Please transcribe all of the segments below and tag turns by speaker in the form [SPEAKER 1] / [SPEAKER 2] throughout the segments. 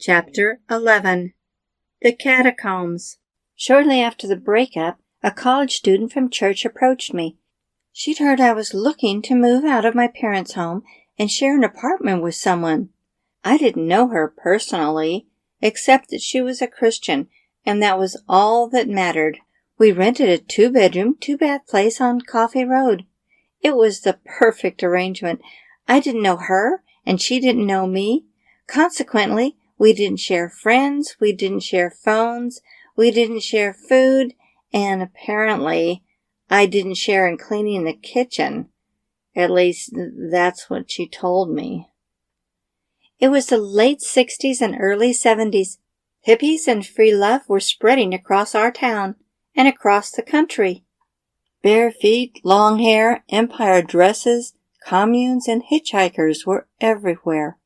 [SPEAKER 1] Chapter 11. The Catacombs. Shortly after the breakup, a college student from church approached me. She'd heard I was looking to move out of my parents' home and share an apartment with someone. I didn't know her personally, except that she was a Christian, and that was all that mattered. We rented a 2-bedroom, 2-bath place on Coffee Road. It was the perfect arrangement. I didn't know her, and she didn't know me. Consequently, we didn't share friends, we didn't share phones, we didn't share food, and apparently, I didn't share in cleaning the kitchen. At least, that's what she told me. It was the late 60s and early 70s. Hippies and free love were spreading across our town and across the country. Bare feet, long hair, empire dresses, communes, and hitchhikers were everywhere.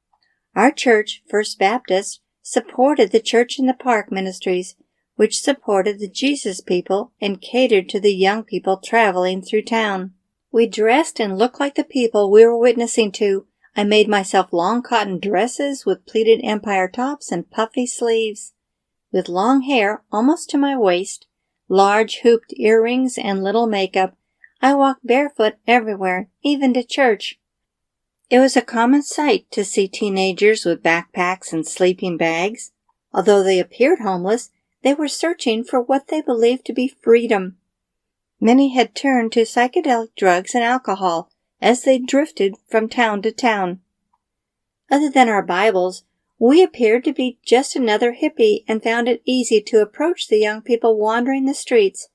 [SPEAKER 1] Our church, First Baptist, supported the Church in the Park ministries, which supported the Jesus people and catered to the young people traveling through town. We dressed and looked like the people we were witnessing to. I made myself long cotton dresses with pleated empire tops and puffy sleeves. With long hair almost to my waist, large hooped earrings, and little makeup, I walked barefoot everywhere, even to church. It was a common sight to see teenagers with backpacks and sleeping bags. Although they appeared homeless, they were searching for what they believed to be freedom. Many had turned to psychedelic drugs and alcohol as they drifted from town to town. Other than our Bibles, we appeared to be just another hippie and found it easy to approach the young people wandering the streets.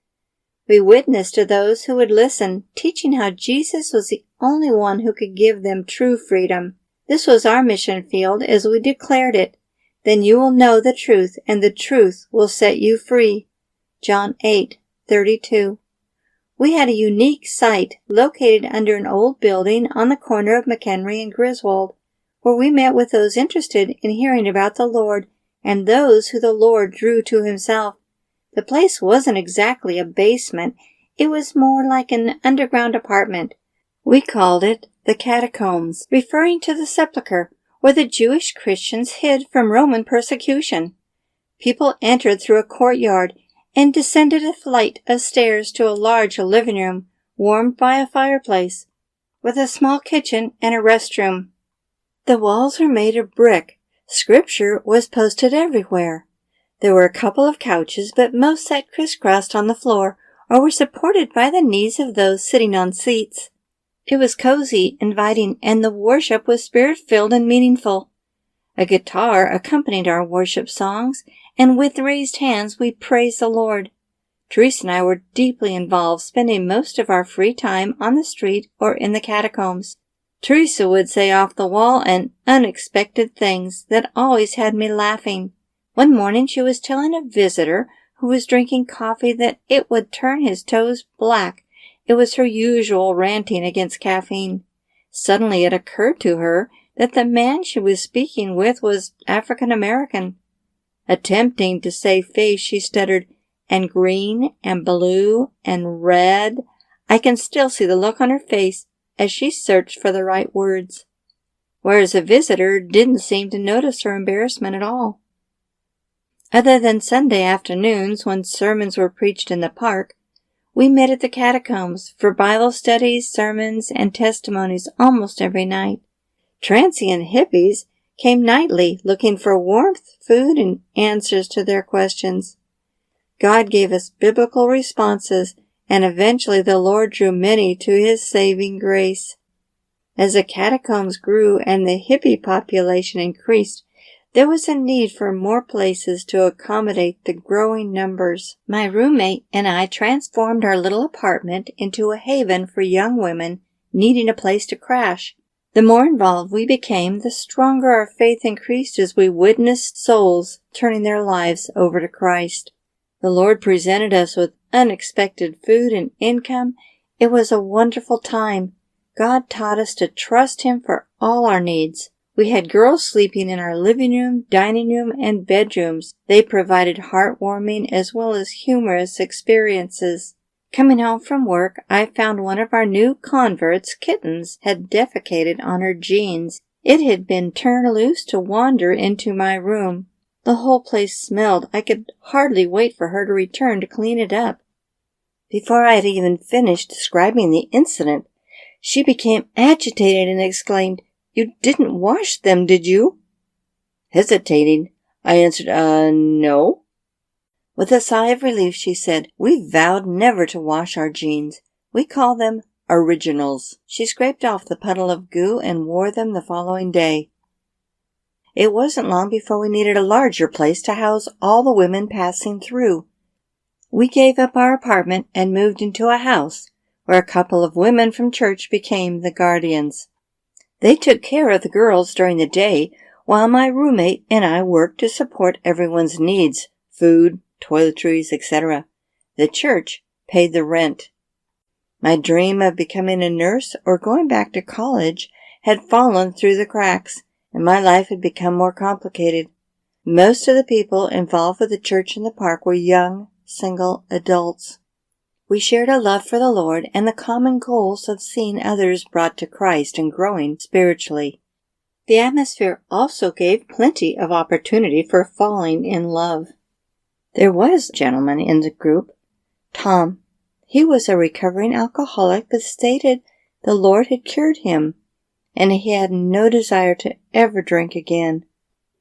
[SPEAKER 1] We witnessed to those who would listen, teaching how Jesus was the only one who could give them true freedom. This was our mission field as we declared it. Then you will know the truth, and the truth will set you free. John 8:32. We had a unique site located under an old building on the corner of McHenry and Griswold, where we met with those interested in hearing about the Lord and those who the Lord drew to himself. The place wasn't exactly a basement. It was more like an underground apartment. We called it the Catacombs, referring to the sepulchre where the Jewish Christians hid from Roman persecution. People entered through a courtyard and descended a flight of stairs to a large living room warmed by a fireplace, with a small kitchen and a restroom. The walls were made of brick. Scripture was posted everywhere. There were a couple of couches, but most sat crisscrossed on the floor or were supported by the knees of those sitting on seats. It was cozy, inviting, and the worship was spirit-filled and meaningful. A guitar accompanied our worship songs, and with raised hands we praised the Lord. Teresa and I were deeply involved, spending most of our free time on the street or in the catacombs. Teresa would say off-the-wall and unexpected things that always had me laughing. One morning she was telling a visitor who was drinking coffee that it would turn his toes black. It was her usual ranting against caffeine. Suddenly it occurred to her that the man she was speaking with was African American. Attempting to save face, she stuttered, "And green, and blue, and red." I can still see the look on her face as she searched for the right words. Whereas the visitor didn't seem to notice her embarrassment at all. Other than Sunday afternoons when sermons were preached in the park, we met at the catacombs for Bible studies, sermons, and testimonies almost every night. Transient hippies came nightly looking for warmth, food, and answers to their questions. God gave us biblical responses, and eventually the Lord drew many to his saving grace. As the catacombs grew and the hippie population increased, there was a need for more places to accommodate the growing numbers. My roommate and I transformed our little apartment into a haven for young women needing a place to crash. The more involved we became, the stronger our faith increased as we witnessed souls turning their lives over to Christ. The Lord presented us with unexpected food and income. It was a wonderful time. God taught us to trust him for all our needs. We had girls sleeping in our living room, dining room, and bedrooms. They provided heartwarming as well as humorous experiences. Coming home from work, I found one of our new converts, Kittens, had defecated on her jeans. It had been turned loose to wander into my room. The whole place smelled. I could hardly wait for her to return to clean it up. Before I had even finished describing the incident, she became agitated and exclaimed, "You didn't wash them, did you?" Hesitating, I answered, no. With a sigh of relief, she said, "We vowed never to wash our jeans. We call them originals." She scraped off the puddle of goo and wore them the following day. It wasn't long before we needed a larger place to house all the women passing through. We gave up our apartment and moved into a house where a couple of women from church became the guardians. They took care of the girls during the day, while my roommate and I worked to support everyone's needs, food, toiletries, etc. The church paid the rent. My dream of becoming a nurse or going back to college had fallen through the cracks, and my life had become more complicated. Most of the people involved with the church in the park were young, single adults. We shared a love for the Lord and the common goals of seeing others brought to Christ and growing spiritually. The atmosphere also gave plenty of opportunity for falling in love. There was a gentleman in the group, Tom. He was a recovering alcoholic but stated the Lord had cured him, and he had no desire to ever drink again.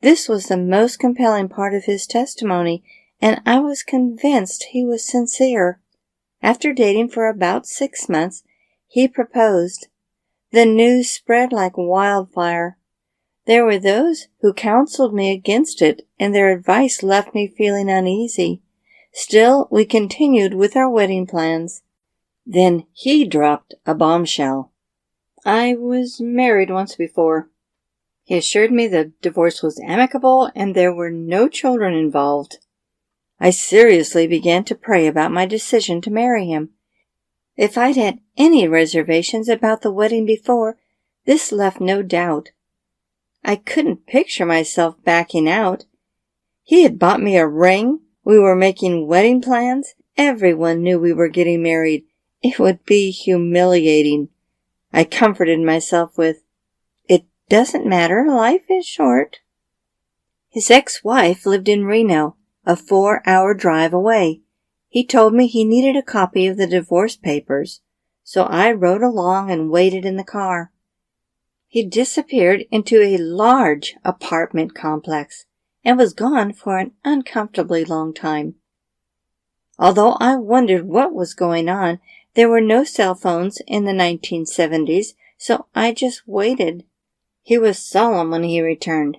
[SPEAKER 1] This was the most compelling part of his testimony, and I was convinced he was sincere. After dating for about 6 months, he proposed. The news spread like wildfire. There were those who counseled me against it, and their advice left me feeling uneasy. Still, we continued with our wedding plans. Then he dropped a bombshell. I was married once before. He assured me the divorce was amicable and there were no children involved. I seriously began to pray about my decision to marry him. If I'd had any reservations about the wedding before, this left no doubt. I couldn't picture myself backing out. He had bought me a ring. We were making wedding plans. Everyone knew we were getting married. It would be humiliating. I comforted myself with, "It doesn't matter. Life is short." His ex-wife lived in Reno, a 4-hour drive away. He told me he needed a copy of the divorce papers, so I rode along and waited in the car. He disappeared into a large apartment complex and was gone for an uncomfortably long time. Although I wondered what was going on, there were no cell phones in the 1970s, so I just waited. He was solemn when he returned.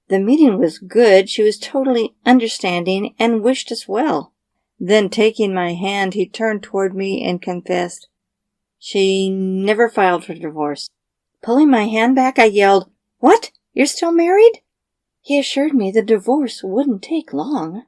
[SPEAKER 1] The meeting was good. She was totally understanding and wished us well. Then, taking my hand, he turned toward me and confessed, she never filed for divorce. Pulling my hand back, I yelled, "What? You're still married?" He assured me the divorce wouldn't take long.